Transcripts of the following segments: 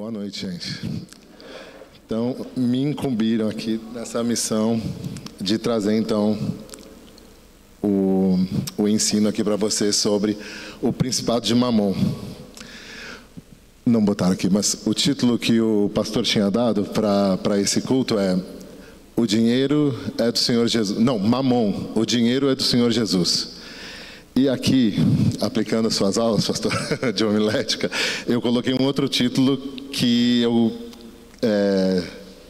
Boa noite, gente. Então, me incumbiram aqui nessa missão de trazer, então, o ensino aqui para vocês sobre o Principado de Mamon. Não botaram aqui, mas o título que o pastor tinha dado para esse culto é O Dinheiro é do Senhor Jesus. Não, Mamon, o dinheiro é do Senhor Jesus. E aqui, aplicando as suas aulas, pastor, de homilética, eu coloquei um outro título que eu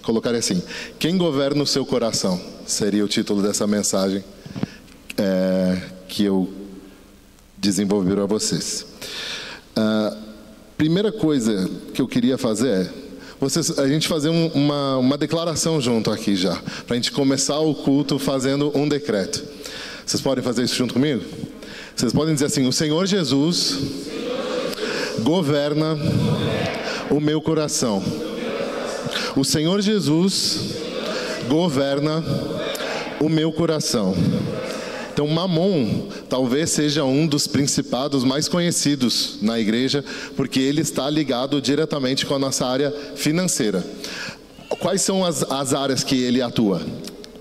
colocaria assim: Quem governa o seu coração? Seria o título dessa mensagem que eu desenvolvi para vocês. Primeira coisa que eu queria fazer é a gente fazer uma declaração junto aqui já, para a gente começar o culto fazendo um decreto. Vocês podem fazer isso junto comigo? Vocês podem dizer assim: o Senhor Jesus governa o meu coração. O Senhor Jesus governa o meu coração. Então, Mamon talvez seja um dos principados mais conhecidos na igreja, porque ele está ligado diretamente com a nossa área financeira. Quais são as áreas que ele atua?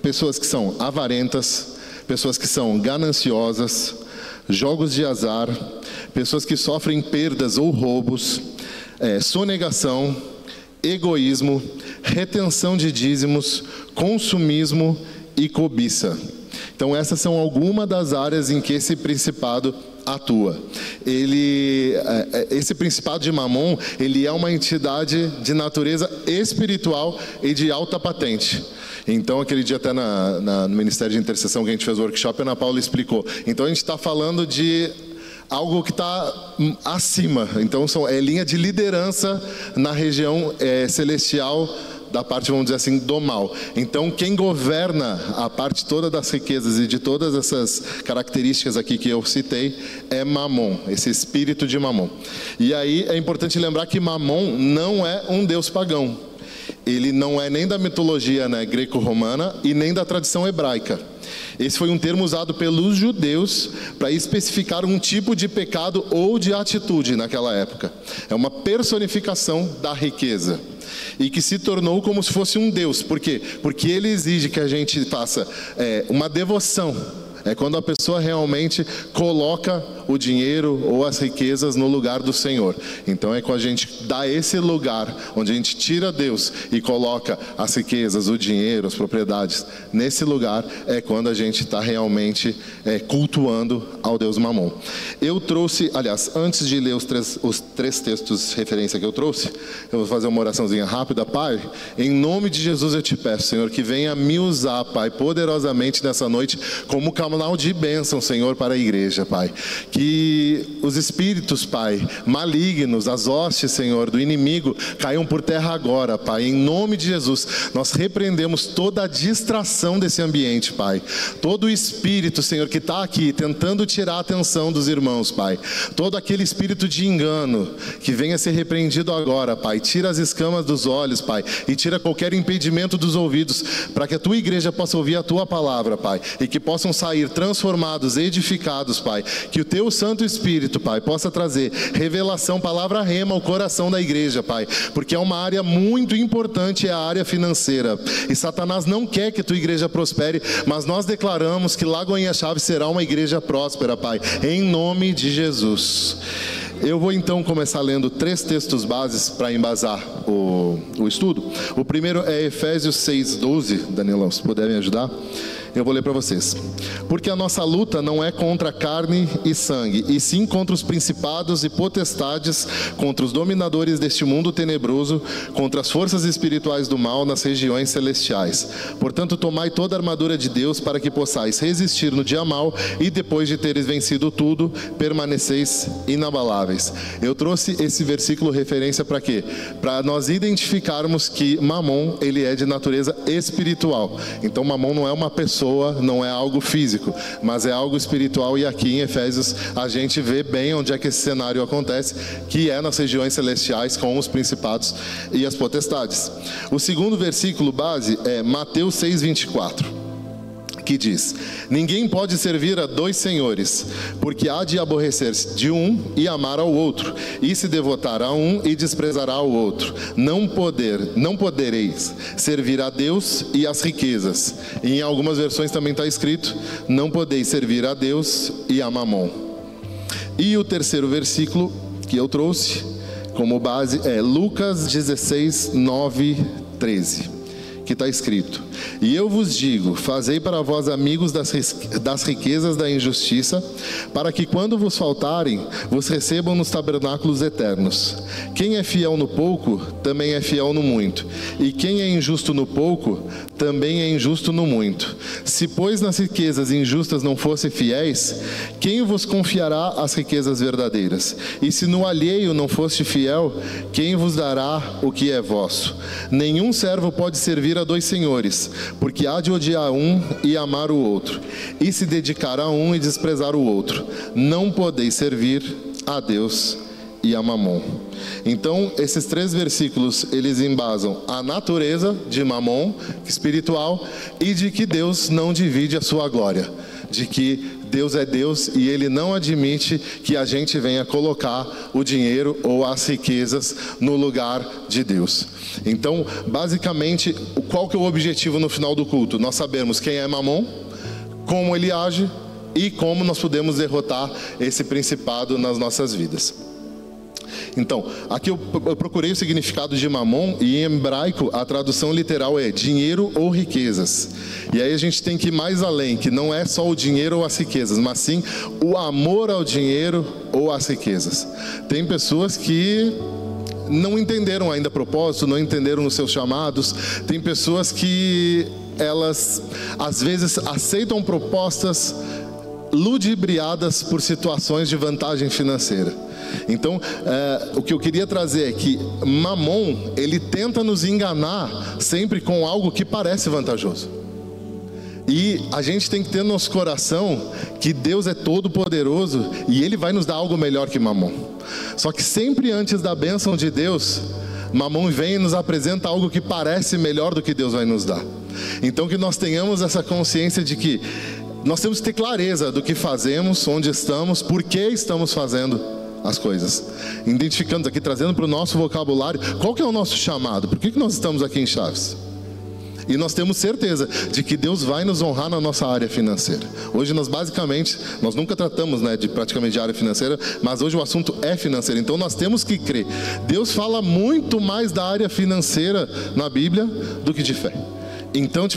Pessoas que são avarentas, pessoas que são gananciosas, jogos de azar, pessoas que sofrem perdas ou roubos, sonegação, egoísmo, retenção de dízimos, consumismo e cobiça. Então essas são algumas das áreas em que esse principado atua. Esse principado de Mamon, ele é uma entidade de natureza espiritual e de alta patente. Então, aquele dia até no Ministério de Intercessão que a gente fez o workshop, a Ana Paula explicou. Então, a gente está falando de algo que está acima. Então, é linha de liderança na região celestial, da parte, vamos dizer assim, do mal. Então, quem governa a parte toda das riquezas e de todas essas características aqui que eu citei é Mamon, esse espírito de Mamon. E aí é importante lembrar que Mamon não é um deus pagão. Ele não é nem da mitologia greco-romana e nem da tradição hebraica. Esse foi um termo usado pelos judeus para especificar um tipo de pecado ou de atitude naquela época. É uma personificação da riqueza. E que se tornou como se fosse um deus. Por quê? Porque ele exige que a gente faça uma devoção. É quando a pessoa realmente coloca o dinheiro ou as riquezas no lugar do Senhor. Então é quando a gente dá esse lugar, onde a gente tira Deus e coloca as riquezas, o dinheiro, as propriedades. Nesse lugar é quando a gente está realmente cultuando ao Deus Mamon. Eu trouxe, aliás, antes de ler os três textos de referência que eu trouxe, eu vou fazer uma oraçãozinha rápida. Pai, em nome de Jesus eu te peço, Senhor, que venha me usar, Pai, poderosamente nessa noite como canal de bênção, Senhor, para a igreja, Pai. Que os espíritos, Pai, malignos, as hostes, Senhor, do inimigo, caiam por terra agora, Pai. Em nome de Jesus, nós repreendemos toda a distração desse ambiente, Pai. Todo o espírito, Senhor, que está aqui tentando tirar a atenção dos irmãos, Pai. Todo aquele espírito de engano que venha ser repreendido agora, Pai. Tira as escamas dos olhos, Pai, e tira qualquer impedimento dos ouvidos, para que a Tua igreja possa ouvir a Tua palavra, Pai, e que possam sair transformados, edificados, Pai. Que o Teu Santo Espírito, Pai, possa trazer revelação, palavra rema ao coração da igreja, Pai, porque é uma área muito importante, é a área financeira, e Satanás não quer que a Tua igreja prospere, mas nós declaramos que Lagoinha Chaves será uma igreja próspera, Pai, em nome de Jesus. Eu vou então começar lendo 3 textos bases para embasar o estudo. O primeiro é Efésios 6:12. Danilão, se puder me ajudar, eu vou ler para vocês. Porque a nossa luta não é contra carne e sangue, e sim contra os principados e potestades, contra os dominadores deste mundo tenebroso, contra as forças espirituais do mal nas regiões celestiais. Portanto, tomai toda a armadura de Deus para que possais resistir no dia mau e depois de teres vencido tudo, permaneceis inabaláveis. Eu trouxe esse versículo referência para quê? Para nós identificarmos que Mamon, ele é de natureza espiritual. Então Mamon não é uma pessoa, não é algo físico, mas é algo espiritual, e aqui em Efésios a gente vê bem onde é que esse cenário acontece, que é nas regiões celestiais com os principados e as potestades. O segundo versículo base é Mateus 6:24, que diz: ninguém pode servir a dois senhores, porque há de aborrecer-se de um e amar ao outro, e se devotar a um e desprezará ao outro. Não podereis servir a Deus e às riquezas. E em algumas versões também está escrito: não podeis servir a Deus e a Mamon. E o terceiro versículo que eu trouxe como base é Lucas 16, 9, 13. Que está escrito: e eu vos digo, fazei para vós amigos das riquezas da injustiça, para que quando vos faltarem, vos recebam nos tabernáculos eternos. Quem é fiel no pouco, também é fiel no muito, e quem é injusto no pouco, também é injusto no muito. Se, pois, nas riquezas injustas não fossem fiéis, quem vos confiará as riquezas verdadeiras? E se no alheio não foste fiel, quem vos dará o que é vosso? Nenhum servo pode servir a dois senhores, porque há de odiar um e amar o outro, e se dedicar a um e desprezar o outro. Não podeis servir a Deus e a Mamon. Então, esses três versículos, eles embasam a natureza de Mamon, espiritual, e de que Deus não divide a sua glória, de que Deus é Deus e Ele não admite que a gente venha colocar o dinheiro ou as riquezas no lugar de Deus. Então, basicamente, qual que é o objetivo no final do culto? Nós sabemos quem é Mamon, como ele age e como nós podemos derrotar esse principado nas nossas vidas. Então, aqui eu procurei o significado de Mamon, e em hebraico a tradução literal é dinheiro ou riquezas. E aí a gente tem que ir mais além, que não é só o dinheiro ou as riquezas, mas sim o amor ao dinheiro ou às riquezas. Tem pessoas que não entenderam ainda propósito, não entenderam os seus chamados. Tem pessoas que elas às vezes aceitam propostas ludibriadas por situações de vantagem financeira. Então, o que eu queria trazer é que Mamon, ele tenta nos enganar sempre com algo que parece vantajoso. E a gente tem que ter no nosso coração que Deus é todo poderoso e Ele vai nos dar algo melhor que Mamon. Só que sempre antes da bênção de Deus, Mamon vem e nos apresenta algo que parece melhor do que Deus vai nos dar. Então que nós tenhamos essa consciência de que nós temos que ter clareza do que fazemos, onde estamos, por que estamos fazendo as coisas. Identificando aqui, trazendo para o nosso vocabulário, qual que é o nosso chamado? Por que nós estamos aqui em Chaves? E nós temos certeza de que Deus vai nos honrar na nossa área financeira. Hoje nós nunca tratamos, praticamente de área financeira, mas hoje o assunto é financeiro. Então nós temos que crer. Deus fala muito mais da área financeira na Bíblia do que de fé. Então,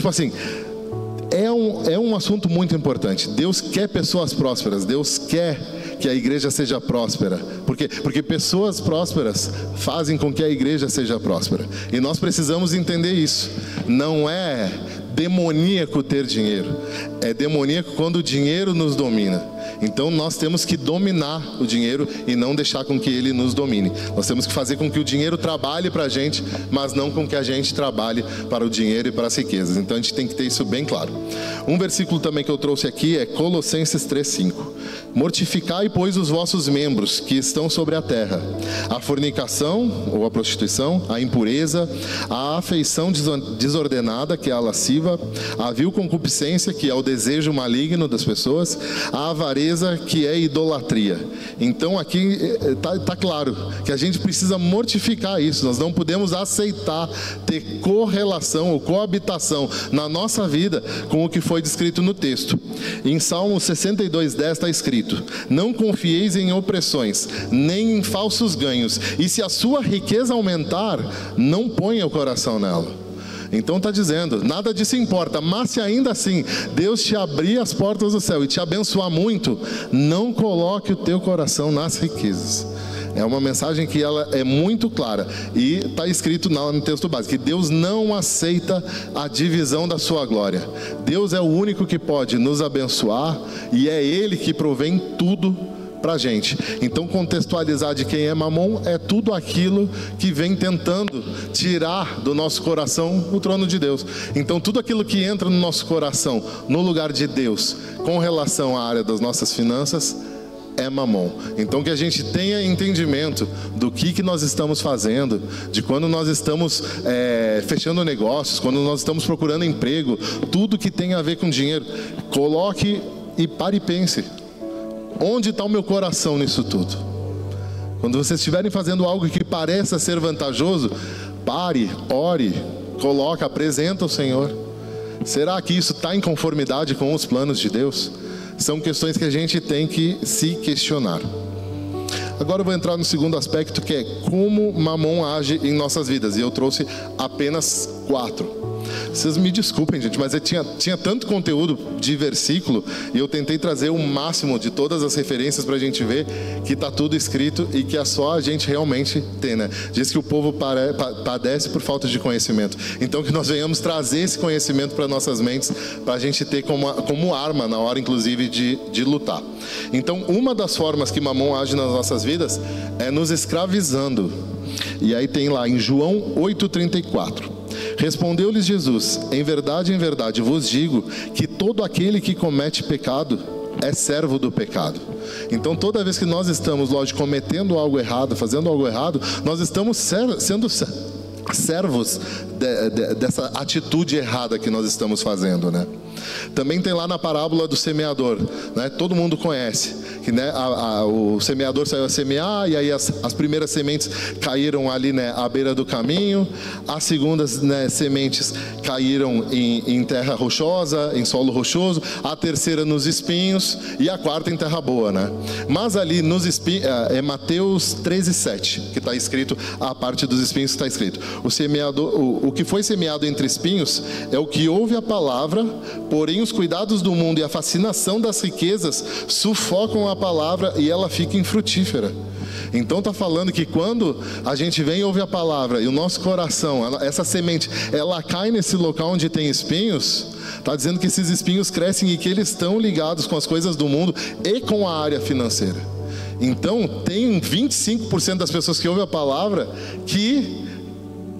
é um assunto muito importante. Deus quer pessoas prósperas. Deus quer que a igreja seja próspera. Por quê? Porque pessoas prósperas fazem com que a igreja seja próspera. E nós precisamos entender isso. Não é demoníaco ter dinheiro. É demoníaco quando o dinheiro nos domina. Então nós temos que dominar o dinheiro e não deixar com que ele nos domine. Nós temos que fazer com que o dinheiro trabalhe para a gente, mas não com que a gente trabalhe para o dinheiro e para as riquezas. Então a gente tem que ter isso bem claro. Um versículo também que eu trouxe aqui é Colossenses 3:5. Mortificai, pois, os vossos membros que estão sobre a terra: a fornicação, ou a prostituição, a impureza, a afeição desordenada, que é a lasciva, a vil concupiscência, que é o desejo maligno das pessoas, a avareza, que é idolatria. Então aqui está claro que a gente precisa mortificar isso. Nós não podemos aceitar ter correlação ou coabitação na nossa vida com o que foi descrito no texto. Em Salmo 62:10 está escrito: não confieis em opressões, nem em falsos ganhos, e se a sua riqueza aumentar, não ponha o coração nela. Então está dizendo, nada disso importa, mas se ainda assim Deus te abrir as portas do céu e te abençoar muito, não coloque o teu coração nas riquezas. É uma mensagem que ela é muito clara e está escrito no texto básico, que Deus não aceita a divisão da sua glória. Deus é o único que pode nos abençoar e é Ele que provém tudo para a gente. Então contextualizar de quem é Mamon é tudo aquilo que vem tentando tirar do nosso coração o trono de Deus. Então tudo aquilo que entra no nosso coração, no lugar de Deus, com relação à área das nossas finanças, é mamon. Então que a gente tenha entendimento do que nós estamos fazendo, de quando nós estamos fechando negócios, quando nós estamos procurando emprego, tudo que tem a ver com dinheiro. Coloque e pare e pense. Onde está o meu coração nisso tudo? Quando vocês estiverem fazendo algo que pareça ser vantajoso, pare, ore, coloque, apresenta ao Senhor. Será que isso está em conformidade com os planos de Deus? São questões que a gente tem que se questionar. Agora eu vou entrar no segundo aspecto, que é como mamon age em nossas vidas. E eu trouxe apenas 4. Vocês me desculpem, gente, mas eu tinha tanto conteúdo de versículo, e eu tentei trazer o máximo de todas as referências para a gente ver que está tudo escrito e que é só a gente realmente ter, né? Diz que o povo padece por falta de conhecimento. Então que nós venhamos trazer esse conhecimento para nossas mentes, para a gente ter como arma na hora, inclusive, de lutar. Então, uma das formas que mamon age nas nossas vidas é nos escravizando. E aí tem lá em João 8,34. Respondeu-lhes Jesus: em verdade vos digo que todo aquele que comete pecado é servo do pecado. Então toda vez que nós estamos, lógico, cometendo algo errado, fazendo algo errado, nós estamos sendo servos dessa atitude errada que nós estamos fazendo, né? Também tem lá na parábola do semeador, né? Todo mundo conhece que, né, o semeador saiu a semear, e aí as primeiras sementes caíram ali, né, à beira do caminho. As segundas, né, sementes caíram em terra rochosa, em solo rochoso. A terceira nos espinhos, e a quarta em terra boa, né? Mas ali nos espinhos, é Mateus 13:7 que está escrito, a parte dos espinhos está escrito: o semeador, o que foi semeado entre espinhos é o que ouve a palavra, porém os cuidados do mundo e a fascinação das riquezas sufocam a palavra e ela fica infrutífera. Então está falando que quando a gente vem e ouve a palavra e o nosso coração, essa semente, ela cai nesse local onde tem espinhos, está dizendo que esses espinhos crescem e que eles estão ligados com as coisas do mundo e com a área financeira. Então tem 25% das pessoas que ouvem a palavra que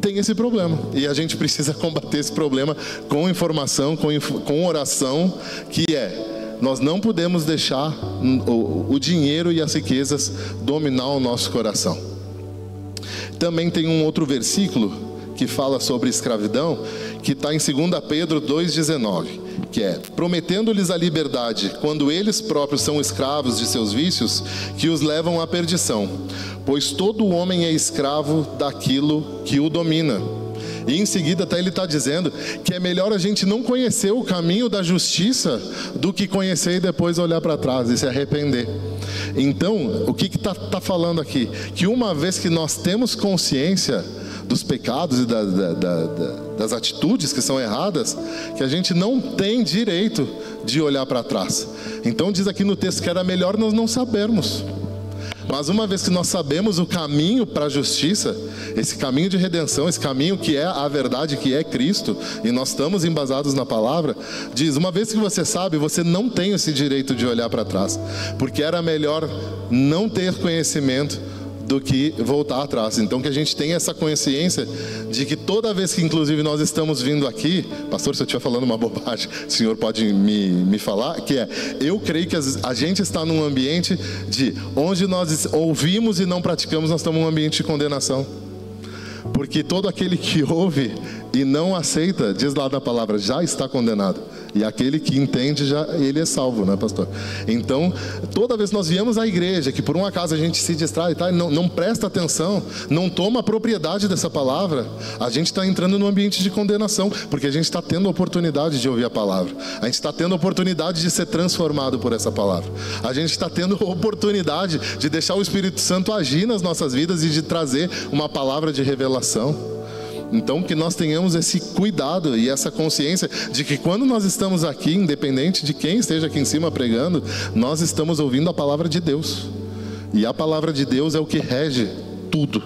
tem esse problema, e a gente precisa combater esse problema com informação, com oração, que nós não podemos deixar o dinheiro e as riquezas dominar o nosso coração. Também tem um outro versículo que fala sobre escravidão, que está em 2 Pedro 2,19, que é: prometendo-lhes a liberdade, quando eles próprios são escravos de seus vícios, que os levam à perdição. Pois todo homem é escravo daquilo que o domina. E em seguida até ele está dizendo que é melhor a gente não conhecer o caminho da justiça do que conhecer e depois olhar para trás e se arrepender. Então, o que está falando aqui? Que uma vez que nós temos consciência dos pecados e das atitudes que são erradas, que a gente não tem direito de olhar para trás. Então diz aqui no texto que era melhor nós não sabermos. Mas uma vez que nós sabemos o caminho para a justiça, esse caminho de redenção, esse caminho que é a verdade, que é Cristo, e nós estamos embasados na palavra, diz: uma vez que você sabe, você não tem esse direito de olhar para trás, porque era melhor não ter conhecimento do que voltar atrás. Então que a gente tenha essa consciência de que toda vez que inclusive nós estamos vindo aqui, pastor, se eu estiver falando uma bobagem, o senhor pode me falar, que eu creio que a gente está num ambiente de onde nós ouvimos e não praticamos, nós estamos num ambiente de condenação. Porque todo aquele que ouve e não aceita, diz lá na palavra, já está condenado. E aquele que entende, ele é salvo, né, pastor? Então, toda vez que nós viemos à igreja, que por um acaso a gente se distrai, tá? Não presta atenção, não toma a propriedade dessa palavra, a gente está entrando num ambiente de condenação, porque a gente está tendo a oportunidade de ouvir a palavra. A gente está tendo a oportunidade de ser transformado por essa palavra. A gente está tendo a oportunidade de deixar o Espírito Santo agir nas nossas vidas e de trazer uma palavra de revelação. Então que nós tenhamos esse cuidado e essa consciência de que quando nós estamos aqui, independente de quem esteja aqui em cima pregando, nós estamos ouvindo a palavra de Deus. E a palavra de Deus é o que rege tudo.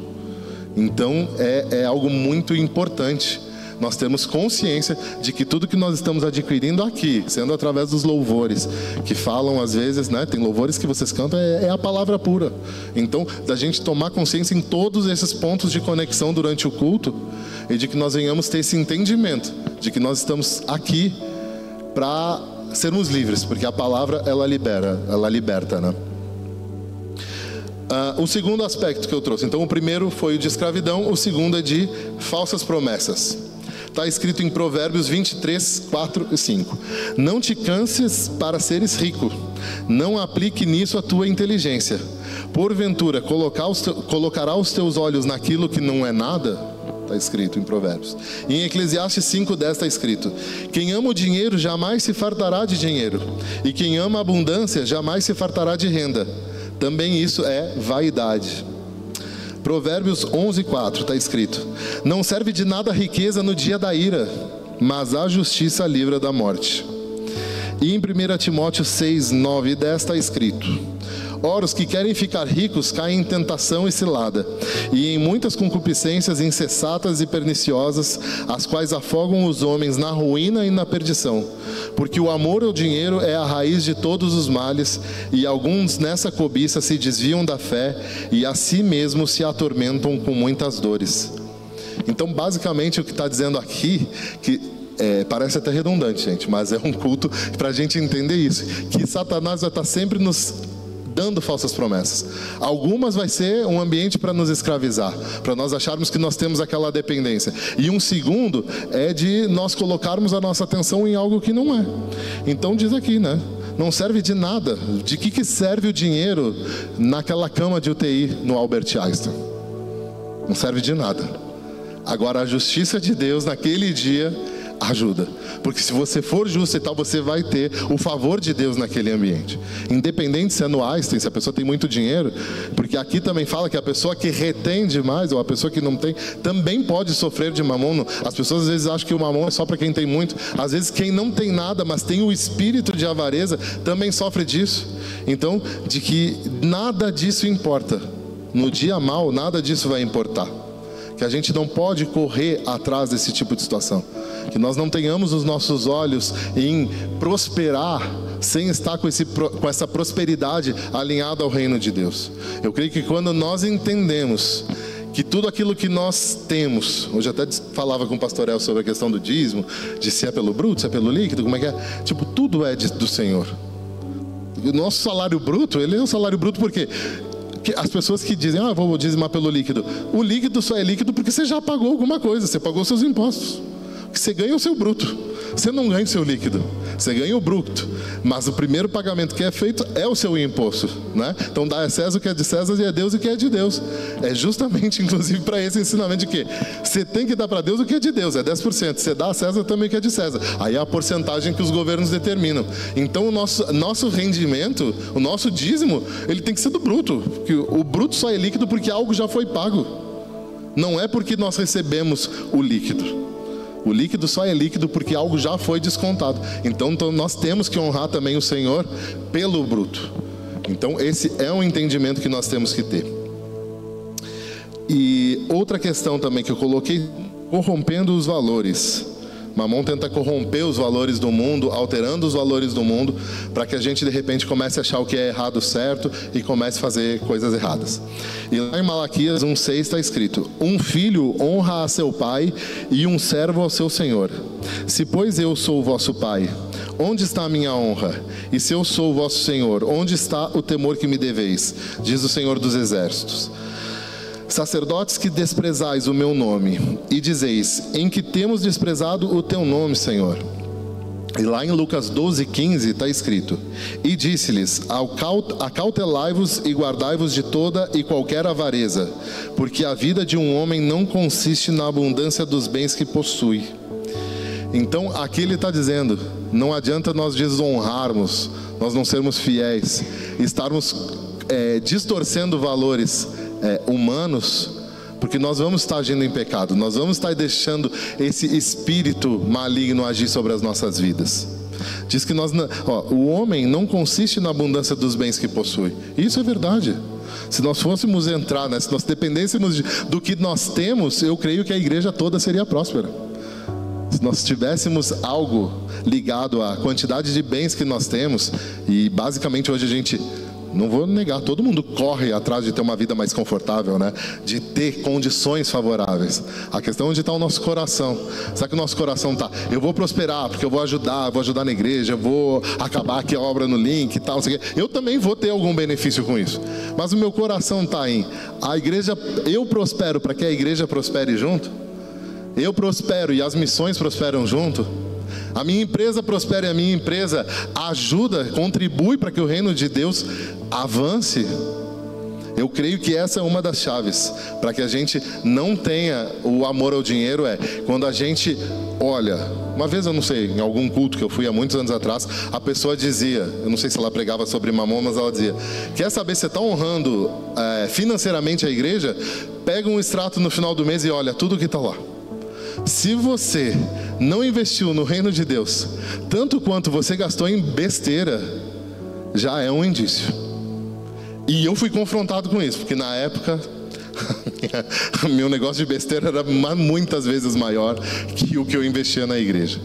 Então é algo muito importante. Nós temos consciência de que tudo que nós estamos adquirindo aqui, sendo através dos louvores, que falam às vezes, né? Tem louvores que vocês cantam, é a palavra pura. Então, da gente tomar consciência em todos esses pontos de conexão durante o culto, e de que nós venhamos ter esse entendimento, de que nós estamos aqui para sermos livres, porque a palavra, ela liberta, né? O segundo aspecto que eu trouxe, então o primeiro foi o de escravidão, o segundo é de falsas promessas. Está escrito em Provérbios 23, 4 e 5. Não te canses para seres rico, não aplique nisso a tua inteligência. Porventura, colocará os teus olhos naquilo que não é nada? Está escrito em Provérbios. Em Eclesiastes 5:10 está escrito: quem ama o dinheiro jamais se fartará de dinheiro, e quem ama a abundância jamais se fartará de renda. Também isso é vaidade. Provérbios 11:4 está escrito: não serve de nada a riqueza no dia da ira, mas a justiça livra da morte. E em 1 Timóteo 6:9 e 10 está escrito: ora, os que querem ficar ricos caem em tentação e cilada, e em muitas concupiscências insensatas e perniciosas, as quais afogam os homens na ruína e na perdição. Porque o amor ao dinheiro é a raiz de todos os males, e alguns nessa cobiça se desviam da fé, e a si mesmos se atormentam com muitas dores. Então, basicamente, o que está dizendo aqui, que parece até redundante, gente, mas é um culto para a gente entender isso, que Satanás vai estar sempre nos dando falsas promessas. Algumas vai ser um ambiente para nos escravizar, para nós acharmos que nós temos aquela dependência. E um segundo é de nós colocarmos a nossa atenção em algo que não é. Então diz aqui, né? Não serve de nada. De que serve o dinheiro naquela cama de UTI no Albert Einstein? Não serve de nada. Agora a justiça de Deus naquele dia ajuda, porque se você for justo e tal, você vai ter o favor de Deus naquele ambiente, independente se é no Einstein, se a pessoa tem muito dinheiro, porque aqui também fala que a pessoa que retém demais, ou a pessoa que não tem, também pode sofrer de mamon. As pessoas às vezes acham que o mamon é só para quem tem muito. Às vezes quem não tem nada, mas tem o espírito de avareza, também sofre disso. Então, de que nada disso importa, no dia mau nada disso vai importar, que a gente não pode correr atrás desse tipo de situação, que nós não tenhamos os nossos olhos em prosperar sem estar com essa prosperidade alinhada ao reino de Deus. Eu creio que quando nós entendemos que tudo aquilo que nós temos, hoje até falava com o pastor El sobre a questão do dízimo, de se é pelo bruto, se é pelo líquido, como é que é, tipo, tudo é do Senhor. O nosso salário bruto, ele é um salário bruto porque as pessoas que dizem, vou dizimar pelo líquido, o líquido só é líquido porque você já pagou alguma coisa, você pagou seus impostos. Você ganha o seu bruto, você não ganha o seu líquido, você ganha o bruto, mas o primeiro pagamento que é feito é o seu imposto, né? Então dá a César o que é de César e a Deus o que é de Deus. É justamente, inclusive, para esse ensinamento de que você tem que dar para Deus o que é de Deus, é 10%, você dá a César também o que é de César, aí é a porcentagem que os governos determinam. Então o nosso rendimento, o nosso dízimo, ele tem que ser do bruto, porque o bruto só é líquido porque algo já foi pago, não é porque nós recebemos o líquido. O líquido só é líquido porque algo já foi descontado. Então nós temos que honrar também o Senhor pelo bruto. Então esse é um entendimento que nós temos que ter. E outra questão também que eu coloquei, corrompendo os valores. Mamon tenta corromper os valores do mundo, alterando os valores do mundo, para que a gente de repente comece a achar o que é errado certo e comece a fazer coisas erradas. E lá em Malaquias 1:6 está escrito: um filho honra a seu pai e um servo ao seu senhor. Se pois eu sou o vosso pai, onde está a minha honra? E se eu sou o vosso senhor, onde está o temor que me deveis? Diz o Senhor dos exércitos. Sacerdotes que desprezais o meu nome, e dizeis, em que temos desprezado o teu nome, Senhor? E lá em Lucas 12:15 está escrito: e disse-lhes, acautelai-vos e guardai-vos de toda e qualquer avareza, porque a vida de um homem não consiste na abundância dos bens que possui. Então aqui ele está dizendo, não adianta nós desonrarmos, nós não sermos fiéis, estarmos distorcendo valores humanos, porque nós vamos estar agindo em pecado, nós vamos estar deixando esse espírito maligno agir sobre as nossas vidas. Diz que o homem não consiste na abundância dos bens que possui. Isso é verdade. Se nós fôssemos entrar, se nós dependêssemos do que nós temos, eu creio que a igreja toda seria próspera. Se nós tivéssemos algo ligado à quantidade de bens que nós temos, e basicamente hoje a gente não vou negar, todo mundo corre atrás de ter uma vida mais confortável, né? De ter condições favoráveis. A questão é onde está o nosso coração. Será que o nosso coração está, eu vou prosperar, porque eu vou ajudar na igreja, eu vou acabar aqui a obra no link e tal, não sei o quê. Eu também vou ter algum benefício com isso. Mas o meu coração está em, a igreja, eu prospero para que a igreja prospere junto? Eu prospero e as missões prosperam junto? A minha empresa prospera e a minha empresa ajuda, contribui para que o reino de Deus avance? Eu creio que essa é uma das chaves para que a gente não tenha o amor ao dinheiro. É quando a gente olha, uma vez eu não sei, em algum culto que eu fui há muitos anos atrás, a pessoa dizia, eu não sei se ela pregava sobre mamon, mas ela dizia, quer saber se você está honrando financeiramente a igreja? Pega um extrato no final do mês e olha tudo que está lá. Se você não investiu no reino de Deus tanto quanto você gastou em besteira, já é um indício. E eu fui confrontado com isso, porque na época meu negócio de besteira era muitas vezes maior que o que eu investia na igreja.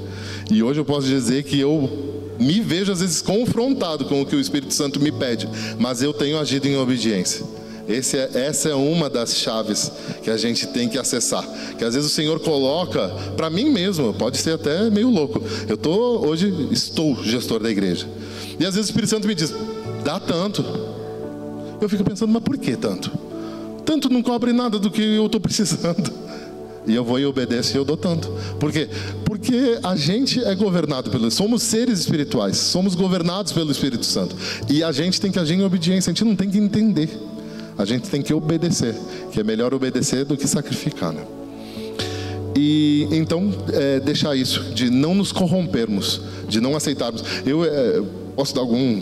E hoje eu posso dizer que eu me vejo às vezes confrontado com o que o Espírito Santo me pede, mas eu tenho agido em obediência. Essa é uma das chaves que a gente tem que acessar. Que às vezes o Senhor coloca, para mim mesmo, pode ser até meio louco. Hoje estou gestor da igreja. E às vezes o Espírito Santo me diz, dá tanto. Eu fico pensando, mas por que tanto? Tanto não cobre nada do que eu estou precisando. E eu vou e obedeço e eu dou tanto. Por quê? Porque a gente é governado somos seres espirituais, somos governados pelo Espírito Santo. E a gente tem que agir em obediência, a gente não tem que entender. A gente tem que obedecer, que é melhor obedecer do que sacrificar, né? E então, deixar isso, de não nos corrompermos, de não aceitarmos. Eu posso dar algum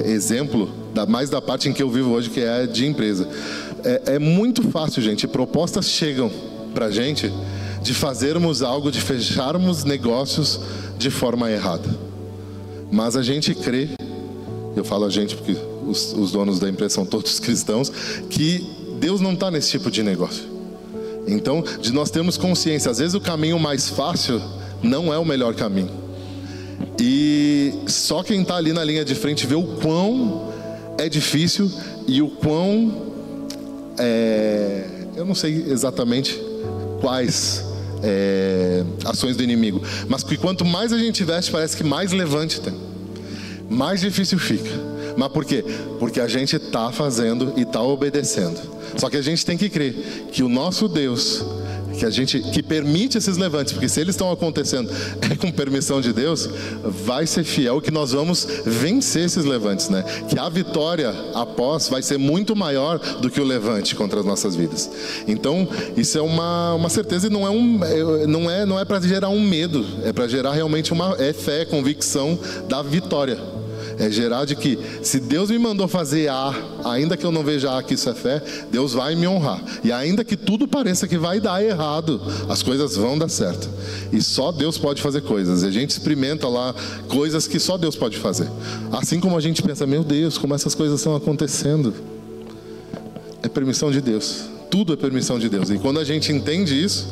exemplo, mais da parte em que eu vivo hoje, que é de empresa. É muito fácil, gente, propostas chegam pra gente de fazermos algo, de fecharmos negócios de forma errada. Mas a gente crê, eu falo a gente porque os donos da empresa são todos cristãos, que Deus não está nesse tipo de negócio. Então, de nós termos consciência, às vezes o caminho mais fácil não é o melhor caminho. E só quem está ali na linha de frente vê o quão é difícil e o quão eu não sei exatamente quais ações do inimigo, mas que quanto mais a gente investe, parece que mais levante tem, mais difícil fica. Mas por quê? Porque a gente está fazendo e está obedecendo. Só que a gente tem que crer que o nosso Deus, que permite esses levantes, porque se eles estão acontecendo com permissão de Deus, vai ser fiel, que nós vamos vencer esses levantes, né? Que a vitória após vai ser muito maior do que o levante contra as nossas vidas. Então isso é uma certeza, e não é para gerar um medo, é para gerar realmente fé, convicção da vitória. É gerar de que, se Deus me mandou fazer A, ainda que eu não veja A que isso é fé, Deus vai me honrar. E ainda que tudo pareça que vai dar errado, as coisas vão dar certo. E só Deus pode fazer coisas. E a gente experimenta lá coisas que só Deus pode fazer. Assim como a gente pensa, meu Deus, como essas coisas estão acontecendo. É permissão de Deus. Tudo é permissão de Deus. E quando a gente entende isso,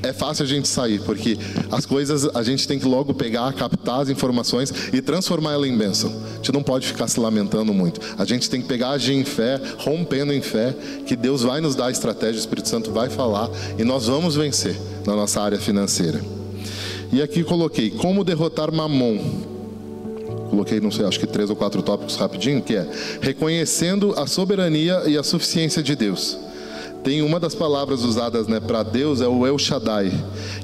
é fácil a gente sair, porque as coisas a gente tem que logo pegar, captar as informações e transformar ela em bênção. A gente não pode ficar se lamentando muito. A gente tem que pegar, agir em fé, rompendo em fé, que Deus vai nos dar a estratégia, o Espírito Santo vai falar e nós vamos vencer na nossa área financeira. E aqui coloquei, como derrotar Mamon. Coloquei, não sei, acho que 3 ou 4 tópicos rapidinho, que é reconhecendo a soberania e a suficiência de Deus. Tem uma das palavras usadas, né, para Deus, é o El Shaddai,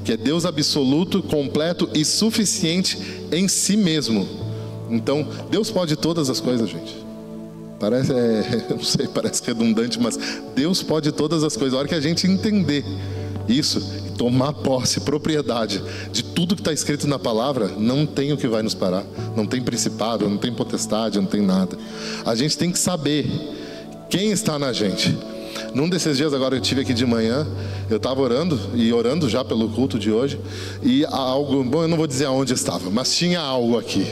que é Deus absoluto, completo e suficiente em si mesmo. Então, Deus pode todas as coisas, gente. Não sei, parece redundante, mas Deus pode todas as coisas. A hora que a gente entender isso, tomar posse, propriedade de tudo que está escrito na palavra, não tem o que vai nos parar. Não tem principado, não tem potestade, não tem nada. A gente tem que saber quem está na gente. Num desses dias, agora eu tive aqui de manhã, eu estava orando já pelo culto de hoje, e algo, bom, eu não vou dizer aonde estava, mas tinha algo aqui.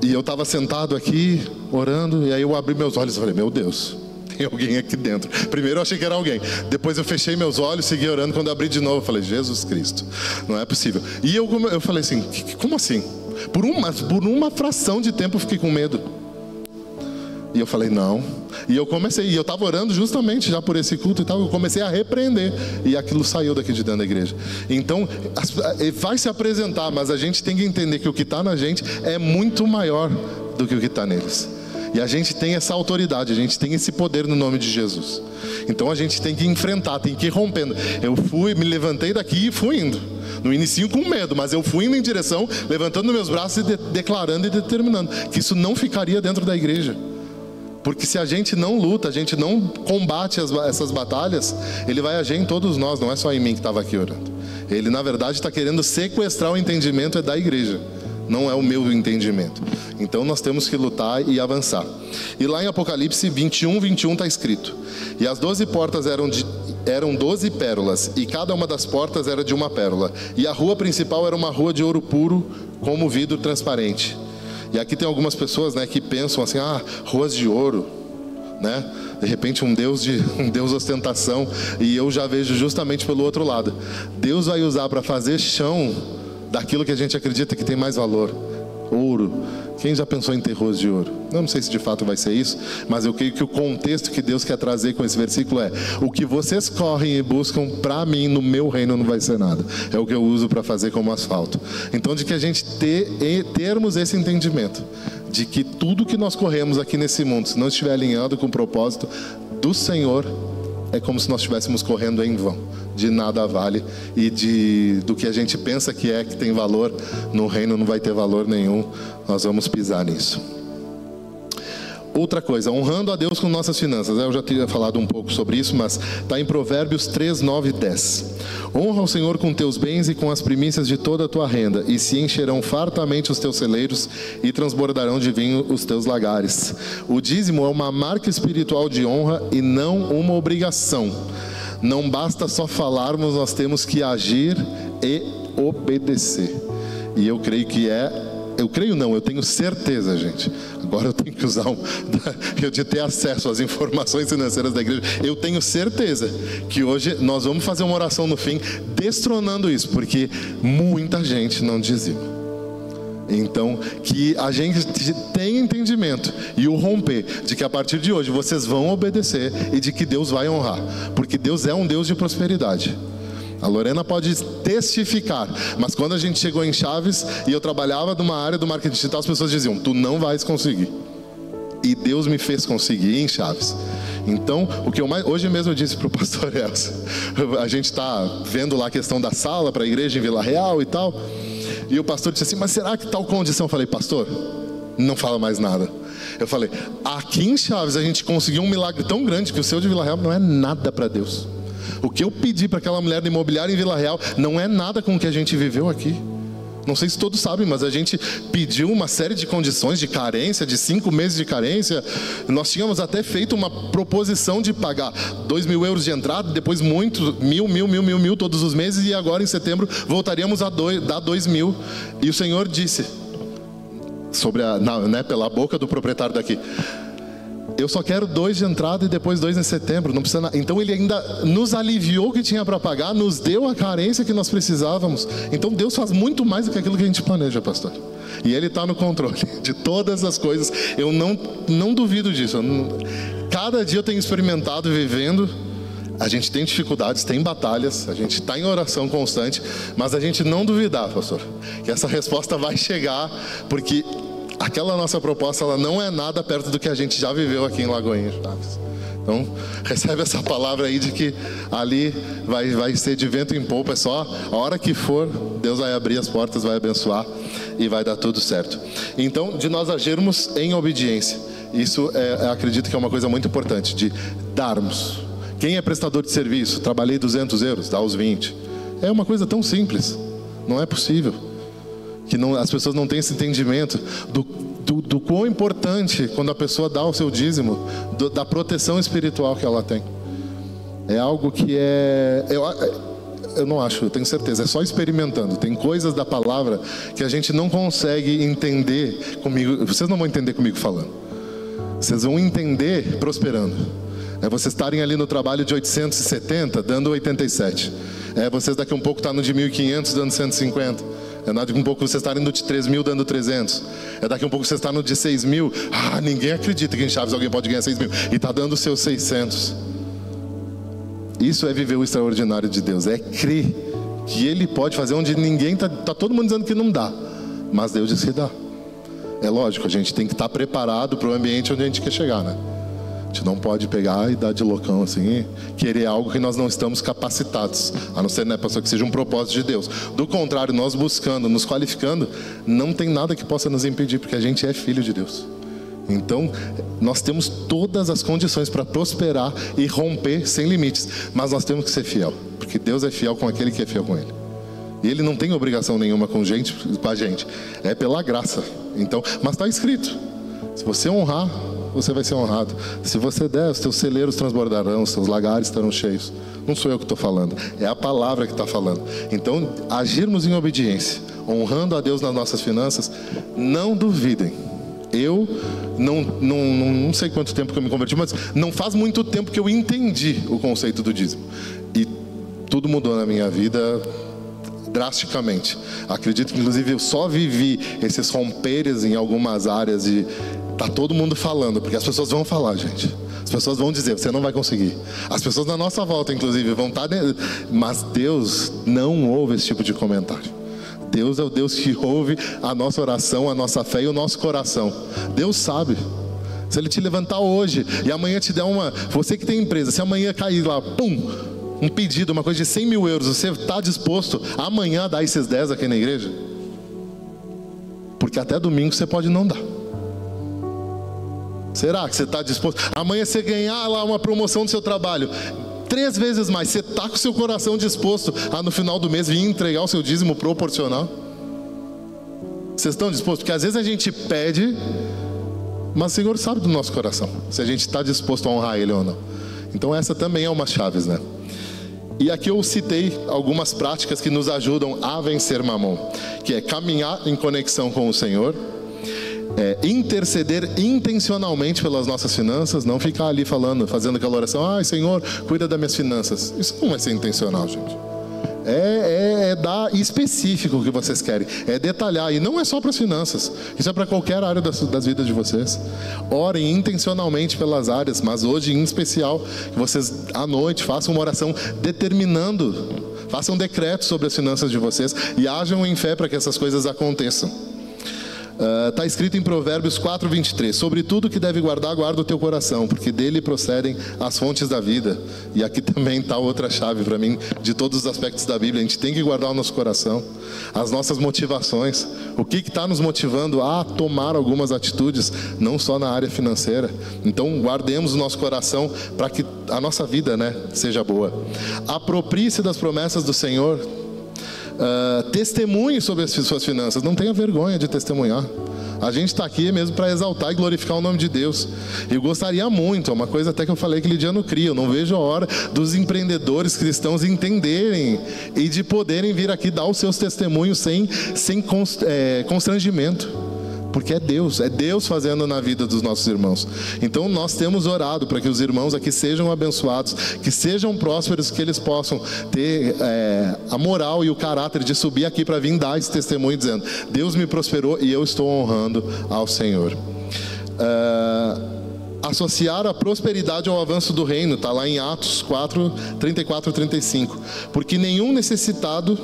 E eu estava sentado aqui, orando, e aí eu abri meus olhos e falei, meu Deus, tem alguém aqui dentro. Primeiro eu achei que era alguém, depois eu fechei meus olhos, segui orando. Quando eu abri de novo, eu falei, Jesus Cristo, não é possível. E eu falei assim, como assim? Por uma fração de tempo eu fiquei com medo. E eu falei, não. E eu estava orando justamente já por esse culto e tal, eu comecei a repreender. E aquilo saiu daqui de dentro da igreja. Então, vai se apresentar, mas a gente tem que entender que o que está na gente é muito maior do que o que está neles. E a gente tem essa autoridade, a gente tem esse poder no nome de Jesus. Então a gente tem que enfrentar, tem que ir rompendo. Eu me levantei daqui e fui indo. No início com medo, mas eu fui indo em direção, levantando meus braços e declarando e determinando que isso não ficaria dentro da igreja. Porque se a gente não luta, a gente não combate essas batalhas, ele vai agir em todos nós, não é só em mim que estava aqui orando. Ele, na verdade, está querendo sequestrar o entendimento da igreja, não é o meu entendimento. Então nós temos que lutar e avançar. E lá em Apocalipse 21 está escrito: e as 12 portas eram 12 pérolas, e cada uma das portas era de uma pérola. E a rua principal era uma rua de ouro puro, como vidro transparente. E aqui tem algumas pessoas, né, que pensam assim, ruas de ouro, né? De repente um Deus ostentação. E eu já vejo justamente pelo outro lado. Deus vai usar para fazer chão daquilo que a gente acredita que tem mais valor. Ouro. Quem já pensou em ter ruas de ouro? Eu não sei se de fato vai ser isso, mas eu creio que o contexto que Deus quer trazer com esse versículo é: o que vocês correm e buscam, para mim, no meu reino não vai ser nada. É o que eu uso para fazer como asfalto. Então, de que a gente termos esse entendimento de que tudo que nós corremos aqui nesse mundo, se não estiver alinhado com o propósito do Senhor, é como se nós estivéssemos correndo em vão. De nada vale. E do que a gente pensa que tem valor, no reino não vai ter valor nenhum. Nós vamos pisar nisso. Outra coisa, honrando a Deus com nossas finanças. Eu já tinha falado um pouco sobre isso, mas está em Provérbios 3, 9 e 10. Honra o Senhor com teus bens e com as primícias de toda a tua renda, e se encherão fartamente os teus celeiros, e transbordarão de vinho os teus lagares. O dízimo é uma marca espiritual de honra e não uma obrigação. Não basta só falarmos, nós temos que agir e obedecer. E eu creio que eu tenho certeza, gente. Agora eu tenho que usar eu de ter acesso às informações financeiras da igreja. Eu tenho certeza que hoje nós vamos fazer uma oração no fim, destronando isso, porque muita gente não dizima. Então, que a gente tenha entendimento e o romper de que a partir de hoje vocês vão obedecer e de que Deus vai honrar, porque Deus é um Deus de prosperidade. A Lorena pode testificar, mas quando a gente chegou em Chaves e eu trabalhava numa área do marketing digital, as pessoas diziam: tu não vais conseguir. E Deus me fez conseguir em Chaves. Então, hoje mesmo eu disse para o pastor Elcio, a gente está vendo lá a questão da sala para a igreja em Vila Real e tal. E o pastor disse assim: mas será que tal condição? Eu falei: pastor, não fala mais nada. Eu falei: aqui em Chaves a gente conseguiu um milagre tão grande que o seu de Vila Real não é nada para Deus. O que eu pedi para aquela mulher de imobiliária em Vila Real não é nada com o que a gente viveu aqui. Não sei se todos sabem, mas a gente pediu uma série de condições de carência, de 5 meses de carência. Nós tínhamos até feito uma proposição de pagar 2.000 euros de entrada, depois muito, mil todos os meses, e agora em setembro voltaríamos a dar 2.000. E o Senhor disse, pela boca do proprietário daqui: eu só quero 2 de entrada e depois 2 em setembro, não precisa nada. Então ele ainda nos aliviou o que tinha para pagar, nos deu a carência que nós precisávamos. Então Deus faz muito mais do que aquilo que a gente planeja, pastor. E Ele está no controle de todas as coisas. Eu não duvido disso. Cada dia eu tenho experimentado e vivendo. A gente tem dificuldades, tem batalhas, a gente está em oração constante, mas a gente não duvidar, pastor, que essa resposta vai chegar, porque aquela nossa proposta, ela não é nada perto do que a gente já viveu aqui em Lagoinha, Chaves. Então, recebe essa palavra aí de que ali vai ser de vento em polpa. É só a hora que for, Deus vai abrir as portas, vai abençoar e vai dar tudo certo. Então, de nós agirmos em obediência. Isso acredito que é uma coisa muito importante, de darmos. Quem é prestador de serviço? Trabalhei 200 euros, dá os 20. É uma coisa tão simples. Não é possível que as pessoas não têm esse entendimento do quão importante, quando a pessoa dá o seu dízimo, da proteção espiritual que ela tem. É algo que eu não acho, eu tenho certeza, é só experimentando. Tem coisas da palavra que a gente não consegue entender comigo. Vocês não vão entender comigo falando, vocês vão entender prosperando. É vocês estarem ali no trabalho de 870 dando 87. É vocês daqui a um pouco estar no de 1.500 dando 150. É daqui um pouco você está indo de 3 mil dando 300. É daqui um pouco você está no de 6 mil. Ninguém acredita que em Chaves alguém pode ganhar 6 mil. E está dando os seus 600. Isso é viver o extraordinário de Deus. É crer que Ele pode fazer onde ninguém está todo mundo dizendo que não dá. Mas Deus diz que dá. É lógico, a gente tem que estar preparado para o ambiente onde a gente quer chegar, né? A gente não pode pegar e dar de loucão assim e querer algo que nós não estamos capacitados. A não ser, né, pastor, que seja um propósito de Deus. Do contrário, nós buscando, nos qualificando, não tem nada que possa nos impedir, porque a gente é filho de Deus. Então, nós temos todas as condições para prosperar e romper sem limites. Mas nós temos que ser fiel, porque Deus é fiel com aquele que é fiel com Ele. E Ele não tem obrigação nenhuma com a gente. É pela graça. Então, mas está escrito. Se você honrar, você vai ser honrado. Se você der, os teus celeiros transbordarão, os teus lagares estarão cheios. Não sou eu que estou falando, é a palavra que está falando. Então, agirmos em obediência, honrando a Deus nas nossas finanças, não duvidem. Eu não sei quanto tempo que eu me converti, mas não faz muito tempo que eu entendi o conceito do dízimo. E tudo mudou na minha vida drasticamente. Acredito que inclusive eu só vivi esses romperes em algumas áreas e tá todo mundo falando, porque as pessoas vão falar, gente. As pessoas vão dizer, você não vai conseguir. As pessoas na nossa volta, inclusive, vão estar... Mas Deus não ouve esse tipo de comentário. Deus é o Deus que ouve a nossa oração, a nossa fé e o nosso coração. Deus sabe. Se Ele te levantar hoje e amanhã te der uma... Você que tem empresa, se amanhã cair lá, pum, um pedido, uma coisa de 100 mil euros, você está disposto amanhã a dar esses 10 aqui na igreja? Porque até domingo você pode não dar. Será que você está disposto? Amanhã você ganhar lá uma promoção do seu trabalho, 3 vezes mais, você está com o seu coração disposto a no final do mês vir entregar o seu dízimo proporcional? Vocês estão dispostos? Porque às vezes a gente pede, mas o Senhor sabe do nosso coração, se a gente está disposto a honrar Ele ou não. Então essa também é uma chave, né? E aqui eu citei algumas práticas que nos ajudam a vencer Mamon, que é caminhar em conexão com o Senhor, interceder intencionalmente pelas nossas finanças, não ficar ali falando, fazendo aquela oração, ai Senhor, cuida das minhas finanças. Isso não vai ser intencional, gente. É dar específico o que vocês querem, é detalhar, e não é só para as finanças, isso é para qualquer área das vidas de vocês. Orem intencionalmente pelas áreas, mas hoje em especial, que vocês à noite façam uma oração determinando, façam um decreto sobre as finanças de vocês e hajam em fé para que essas coisas aconteçam. Está escrito em Provérbios 4:23, sobre tudo que deve guardar, guarda o teu coração, porque dele procedem as fontes da vida. E aqui também está outra chave para mim, de todos os aspectos da Bíblia. A gente tem que guardar o nosso coração, as nossas motivações, o que está nos motivando a tomar algumas atitudes, não só na área financeira. Então guardemos o nosso coração para que a nossa vida, né, seja boa. Aproprie-se das promessas do Senhor. Testemunhe sobre as suas finanças. Não tenha vergonha de testemunhar. A gente está aqui mesmo para exaltar e glorificar o nome de Deus. Eu gostaria muito, é uma coisa até que eu falei aquele dia no CRI, eu não vejo a hora dos empreendedores cristãos entenderem e de poderem vir aqui dar os seus testemunhos sem constrangimento. Porque é Deus fazendo na vida dos nossos irmãos. Então nós temos orado para que os irmãos aqui sejam abençoados, que sejam prósperos, que eles possam ter a moral e o caráter de subir aqui para vir dar esse testemunho dizendo, Deus me prosperou e eu estou honrando ao Senhor. Associar a prosperidade ao avanço do reino, está lá em Atos 4:34-35. Porque nenhum necessitado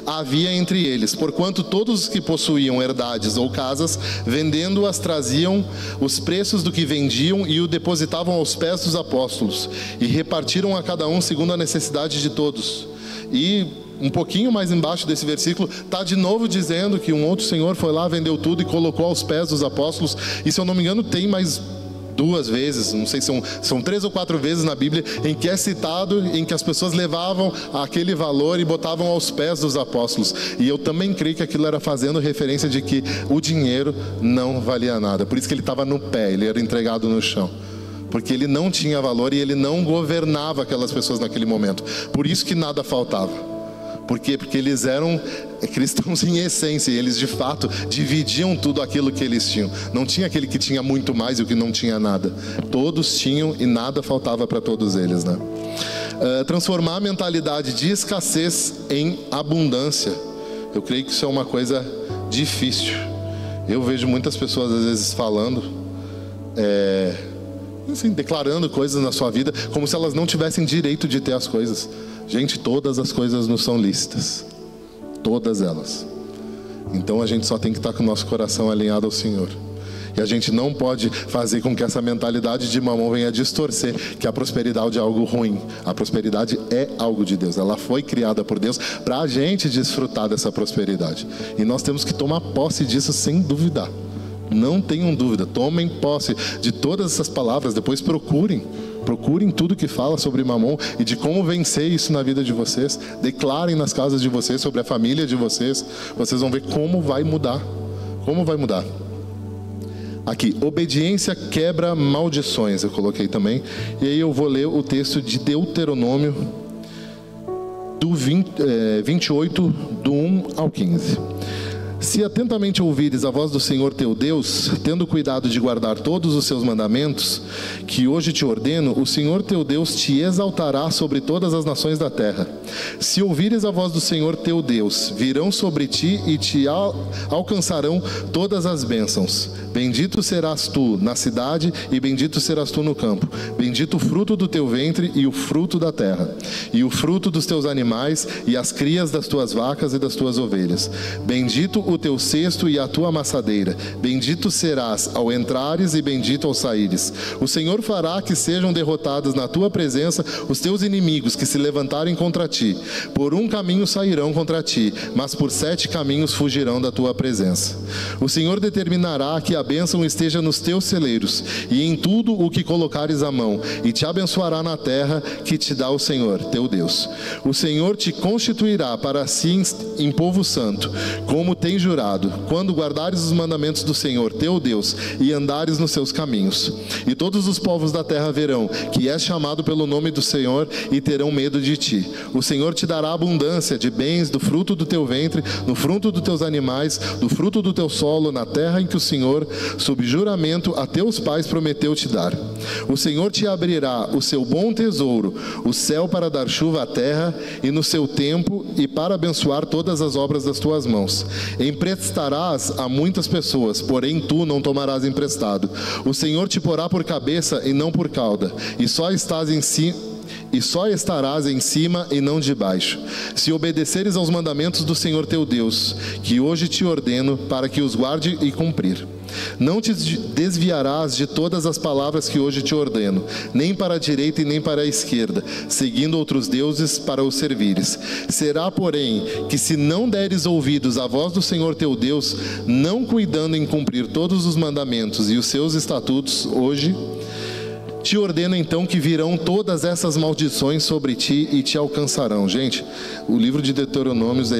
havia entre eles, porquanto todos os que possuíam herdades ou casas, vendendo-as, traziam os preços do que vendiam e o depositavam aos pés dos apóstolos, e repartiram a cada um segundo a necessidade de todos. E um pouquinho mais embaixo desse versículo, está de novo dizendo que um outro senhor foi lá, vendeu tudo e colocou aos pés dos apóstolos. E se eu não me engano tem mais 2 vezes, não sei se são 3 ou 4 vezes na Bíblia em que é citado, em que as pessoas levavam aquele valor e botavam aos pés dos apóstolos. E eu também creio que aquilo era fazendo referência de que o dinheiro não valia nada. Por isso que ele estava no pé, ele era entregado no chão. Porque ele não tinha valor e ele não governava aquelas pessoas naquele momento. Por isso que nada faltava. Por quê? Porque eles eram cristãos em essência, e eles de fato dividiam tudo aquilo que eles tinham. Não tinha aquele que tinha muito mais e o que não tinha nada. Todos tinham e nada faltava para todos eles, né? Transformar a mentalidade de escassez em abundância. Eu creio que isso é uma coisa difícil. Eu vejo muitas pessoas às vezes falando, assim, declarando coisas na sua vida como se elas não tivessem direito de ter as coisas. Gente, todas as coisas nos são lícitas, todas elas. Então a gente só tem que estar com o nosso coração alinhado ao Senhor. E a gente não pode fazer com que essa mentalidade de mamão venha distorcer que a prosperidade é algo ruim. A prosperidade é algo de Deus. Ela foi criada por Deus para a gente desfrutar dessa prosperidade. E nós temos que tomar posse disso sem duvidar. Não tenham dúvida. Tomem posse de todas essas palavras. Depois procurem tudo que fala sobre mamon e de como vencer isso na vida de vocês. Declarem nas casas de vocês, sobre a família de vocês. Vocês vão ver como vai mudar. Como vai mudar. Aqui, obediência quebra maldições, eu coloquei também. E aí eu vou ler o texto de Deuteronômio, do 28, do 1 ao 15. Se atentamente ouvires a voz do Senhor teu Deus, tendo cuidado de guardar todos os seus mandamentos, que hoje te ordeno, o Senhor teu Deus te exaltará sobre todas as nações da terra. Se ouvires a voz do Senhor teu Deus, virão sobre ti e te alcançarão todas as bênçãos. Bendito serás tu na cidade e bendito serás tu no campo. Bendito o fruto do teu ventre e o fruto da terra, e o fruto dos teus animais e as crias das tuas vacas e das tuas ovelhas. Bendito o teu cesto e a tua amassadeira. Bendito serás ao entrares e bendito ao saíres. O Senhor fará que sejam derrotados na tua presença os teus inimigos que se levantarem contra ti. Por um caminho sairão contra ti, mas por 7 caminhos fugirão da tua presença. O Senhor determinará que a bênção esteja nos teus celeiros e em tudo o que colocares a mão, e te abençoará na terra que te dá o Senhor, teu Deus. O Senhor te constituirá para si em povo santo, como tem jurado, quando guardares os mandamentos do Senhor, teu Deus, e andares nos seus caminhos. E todos os povos da terra verão que és chamado pelo nome do Senhor e terão medo de ti. O Senhor te dará abundância de bens, do fruto do teu ventre, no fruto dos teus animais, do fruto do teu solo, na terra em que o Senhor, sob juramento, a teus pais prometeu te dar. O Senhor te abrirá o seu bom tesouro, o céu para dar chuva à terra, e no seu tempo, e para abençoar todas as obras das tuas mãos. Emprestarás a muitas pessoas, porém tu não tomarás emprestado. O Senhor te porá por cabeça e não por cauda, e só estarás em cima e não debaixo. Se obedeceres aos mandamentos do Senhor teu Deus, que hoje te ordeno, para que os guarde e cumprir. Não te desviarás de todas as palavras que hoje te ordeno, nem para a direita e nem para a esquerda, seguindo outros deuses para os servires. Será, porém, que se não deres ouvidos à voz do Senhor teu Deus, não cuidando em cumprir todos os mandamentos e os seus estatutos hoje, te ordeno então que virão todas essas maldições sobre ti e te alcançarão. Gente, o livro de Deuteronômios,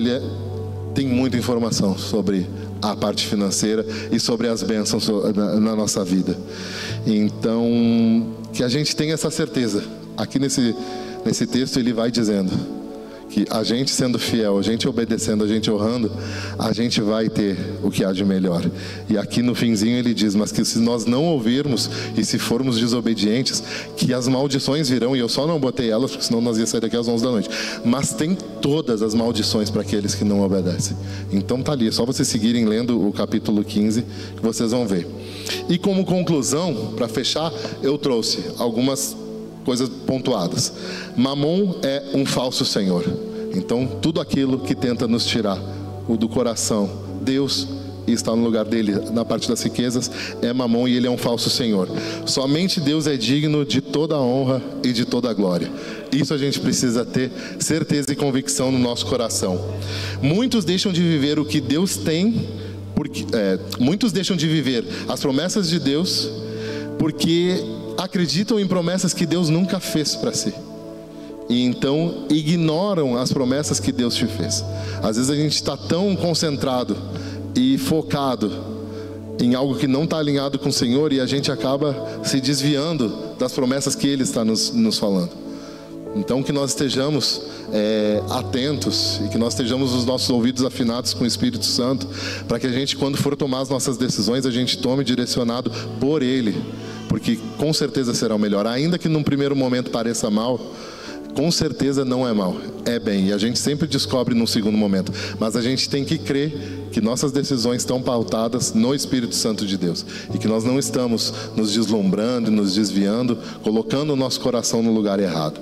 tem muita informação sobre a parte financeira e sobre as bênçãos na nossa vida. Então, que a gente tenha essa certeza. Aqui nesse texto ele vai dizendo que a gente sendo fiel, a gente obedecendo, a gente honrando, a gente vai ter o que há de melhor. E aqui no finzinho ele diz, mas que se nós não ouvirmos e se formos desobedientes, que as maldições virão, e eu só não botei elas, porque senão nós ia sair daqui às 11 da noite. Mas tem todas as maldições para aqueles que não obedecem. Então tá ali, é só vocês seguirem lendo o capítulo 15, que vocês vão ver. E como conclusão, para fechar, eu trouxe algumas coisas pontuadas. Mamon é um falso senhor. Então, tudo aquilo que tenta nos tirar o do coração, Deus, e está no lugar dele, na parte das riquezas, é mamon, e ele é um falso senhor. Somente Deus é digno de toda a honra e de toda a glória. Isso a gente precisa ter certeza e convicção no nosso coração. Muitos deixam de viver o que Deus tem, muitos deixam de viver as promessas de Deus, porque acreditam em promessas que Deus nunca fez para si. E então ignoram as promessas que Deus te fez. Às vezes a gente está tão concentrado e focado em algo que não está alinhado com o Senhor, e a gente acaba se desviando das promessas que Ele está nos falando. Então que nós estejamos atentos, e que nós estejamos os nossos ouvidos afinados com o Espírito Santo, para que a gente, quando for tomar as nossas decisões, a gente tome direcionado por Ele, porque com certeza será o melhor. Ainda que num primeiro momento pareça mal, com certeza não é mal, é bem. E a gente sempre descobre num segundo momento. Mas a gente tem que crer que nossas decisões estão pautadas no Espírito Santo de Deus. E que nós não estamos nos deslumbrando e nos desviando, colocando o nosso coração no lugar errado.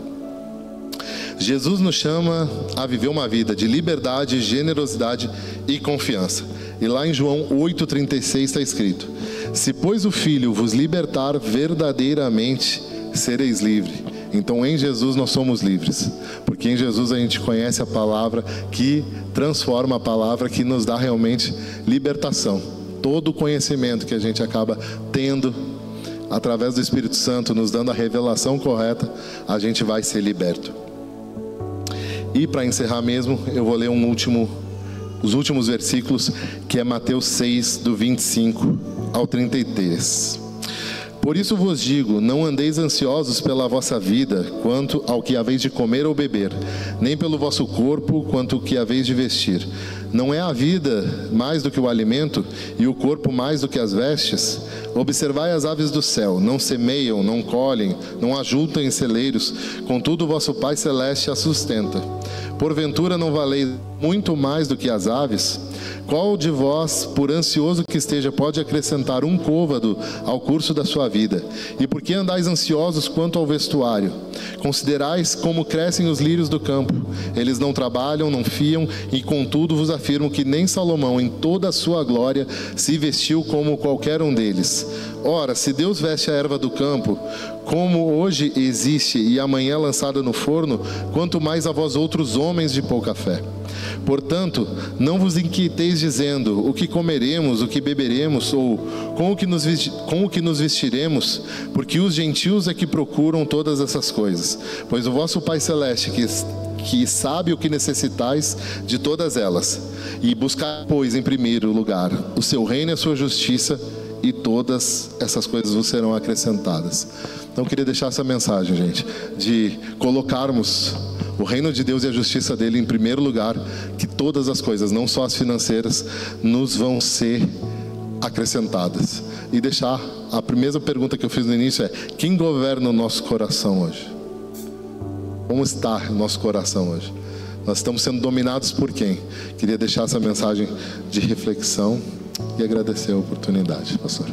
Jesus nos chama a viver uma vida de liberdade, generosidade e confiança. E lá em João 8,36 está escrito: se pois o Filho vos libertar, verdadeiramente sereis livres. Então em Jesus nós somos livres, porque em Jesus a gente conhece a palavra que transforma, a palavra que nos dá realmente libertação. Todo o conhecimento que a gente acaba tendo através do Espírito Santo, nos dando a revelação correta, a gente vai ser liberto. E para encerrar mesmo, eu vou ler os últimos versículos, que é Mateus 6, do 25 ao 33. Por isso vos digo, não andeis ansiosos pela vossa vida, quanto ao que haveis de comer ou beber, nem pelo vosso corpo, quanto ao que haveis de vestir. Não é a vida mais do que o alimento, e o corpo mais do que as vestes? Observai as aves do céu, não semeiam, não colhem, não ajuntam em celeiros, contudo vosso Pai Celeste as sustenta. Porventura não valeis muito mais do que as aves? Qual de vós, por ansioso que esteja, pode acrescentar um côvado ao curso da sua vida? E por que andais ansiosos quanto ao vestuário? Considerais como crescem os lírios do campo. Eles não trabalham, não fiam, e contudo vos afirmo que nem Salomão, em toda a sua glória, se vestiu como qualquer um deles. Ora, se Deus veste a erva do campo, como hoje existe e amanhã é lançada no forno, quanto mais a vós outros homens de pouca fé. Portanto, não vos inquieteis dizendo, o que comeremos, o que beberemos, ou com o que nos vestiremos, porque os gentios é que procuram todas essas coisas. Pois o vosso Pai Celeste, que sabe o que necessitais de todas elas, e buscar, pois, em primeiro lugar, o seu reino e a sua justiça, e todas essas coisas vos serão acrescentadas. Então eu queria deixar essa mensagem, gente, de colocarmos o reino de Deus e a justiça dele em primeiro lugar, que todas as coisas, não só as financeiras, nos vão ser acrescentadas. E deixar, a primeira pergunta que eu fiz no início é: quem governa o nosso coração hoje? Como está o nosso coração hoje? Nós estamos sendo dominados por quem? Queria deixar essa mensagem de reflexão e agradecer a oportunidade, pastor.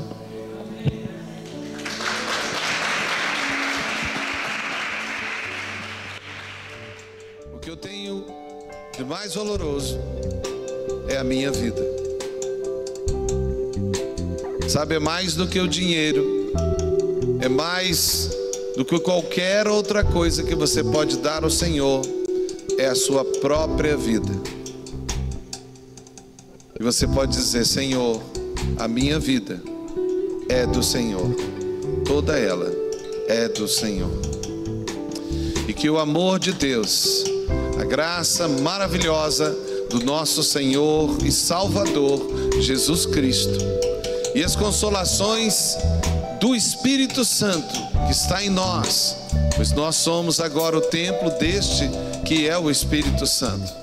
O que eu tenho de mais valoroso é a minha vida. Sabe, é mais do que o dinheiro, é mais do que qualquer outra coisa que você pode dar ao Senhor, é a sua própria vida. E você pode dizer: Senhor, a minha vida é do Senhor, toda ela é do Senhor. E que o amor de Deus, a graça maravilhosa do nosso Senhor e Salvador Jesus Cristo, e as consolações do Espírito Santo que está em nós, pois nós somos agora o templo deste que é o Espírito Santo,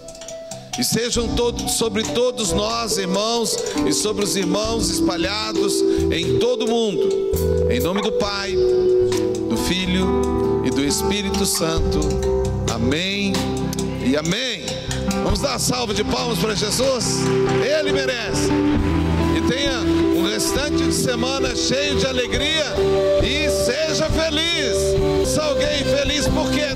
e sejam sobre todos nós, irmãos, e sobre os irmãos espalhados em todo o mundo, em nome do Pai, do Filho e do Espírito Santo. Amém e amém. Vamos dar uma salva de palmas para Jesus? Ele merece. E tenha um restante de semana cheio de alegria e seja feliz. Se alguém feliz porque é